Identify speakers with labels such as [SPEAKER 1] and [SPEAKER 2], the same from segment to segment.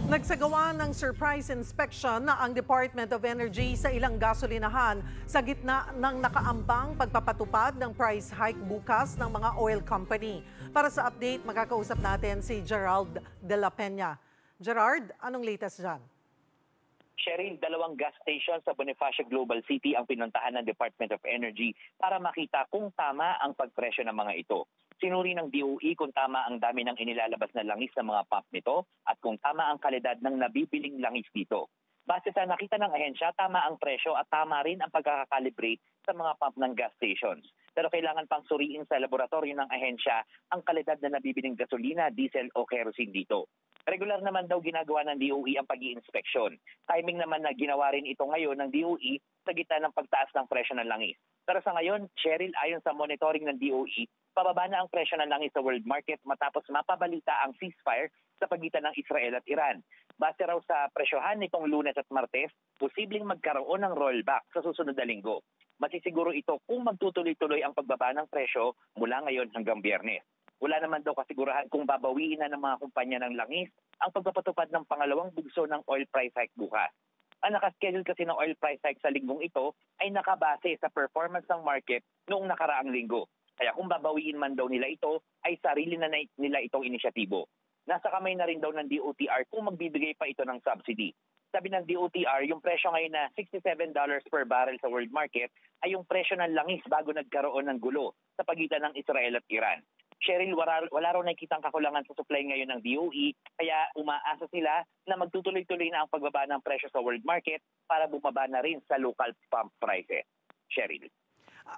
[SPEAKER 1] Nagsagawa ng surprise inspection na ang Department of Energy sa ilang gasolinahan sa gitna ng nakaambang pagpapatupad ng price hike bukas ng mga oil company. Para sa update, makakausap natin si Gerald de la Peña. Gerard, anong latest dyan?
[SPEAKER 2] Cheryl, 2 gas station sa Bonifacio Global City ang pinuntahan ng Department of Energy para makita kung tama ang pagpresyo ng mga ito. Sinuri ng DOE kung tama ang dami ng inilalabas na langis ng mga pump nito at kung tama ang kalidad ng nabibiling langis dito. Base sa nakita ng ahensya, tama ang presyo at tama rin ang pagkakakalibrate sa mga pump ng gas stations. Pero kailangan pang suriin sa laboratorio ng ahensya ang kalidad na nabibiling gasolina, diesel o kerosene dito. Regular naman daw ginagawa ng DOE ang pag-iinspeksyon. Timing naman na ginawa rin ito ngayon ng DOE sa gitna ng pagtaas ng presyo ng langis. Pero sa ngayon, Cheryl, ayon sa monitoring ng DOE, pababa na ang presyo ng langis sa world market matapos mapabalita ang ceasefire sa pagitan ng Israel at Iran. Base raw sa presyohan nitong Lunes at Martes, posibleng magkaroon ng rollback sa susunod na linggo. Masisiguro ito kung magtutuloy-tuloy ang pagbaba ng presyo mula ngayon hanggang Biyernes. Wala naman daw kasigurahan kung babawiin na ng mga kumpanya ng langis ang pagpapatupad ng pangalawang bugso ng oil price hike bukas. Ang nakaschedule kasi ng oil price hike sa linggong ito ay nakabase sa performance ng market noong nakaraang linggo. Kaya kung babawiin man daw nila ito, ay sarili na nila itong inisyatibo. Nasa kamay na rin daw ng DOTR kung magbibigay pa ito ng subsidy. Sabi ng DOTR, yung presyo ngayon na $67 per barrel sa world market ay yung presyo ng langis bago nagkaroon ng gulo sa pagitan ng Israel at Iran. Cheryl, wala raw nakikitang kakulangan sa supply ngayon ng DOE, kaya umaasa sila na magtutuloy-tuloy na ang pagbaba ng presyo sa world market para bumaba na rin sa local pump prices. Cheryl.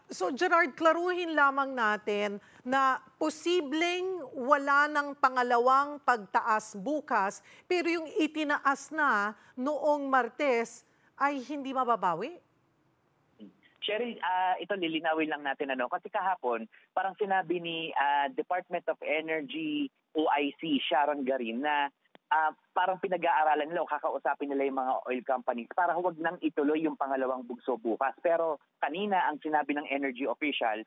[SPEAKER 1] So Gerard, klaruhin lamang natin na posibleng wala ng pangalawang pagtaas bukas, pero yung itinaas na noong Martes ay hindi mababawi?
[SPEAKER 2] Cheryl, ito lilinawin lang natin kasi kahapon parang sinabi ni Department of Energy OIC Sharon Garin na parang pinag-aaralan nila o kakausapin nila yung mga oil companies para huwag nang ituloy yung pangalawang bugso bukas. Pero kanina ang sinabi ng energy officials,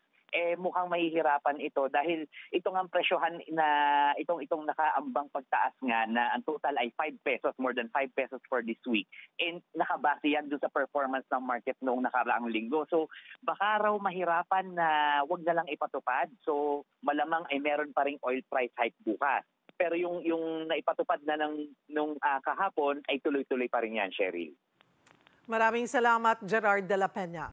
[SPEAKER 2] mukhang mahihirapan ito dahil itong ang presyohan na itong nakaambang pagtaas nga na ang total ay 5 pesos, more than 5 pesos for this week. And nakabase yan doon sa performance ng market noong nakaraang linggo. So baka raw mahirapan na wag na lang ipatupad. So malamang ay meron pa ring oil price hike bukas. Pero yung naipatupad na nung kahapon ay tuloy-tuloy pa rin yan, Cheryl.
[SPEAKER 1] Maraming salamat, Gerard de la Peña.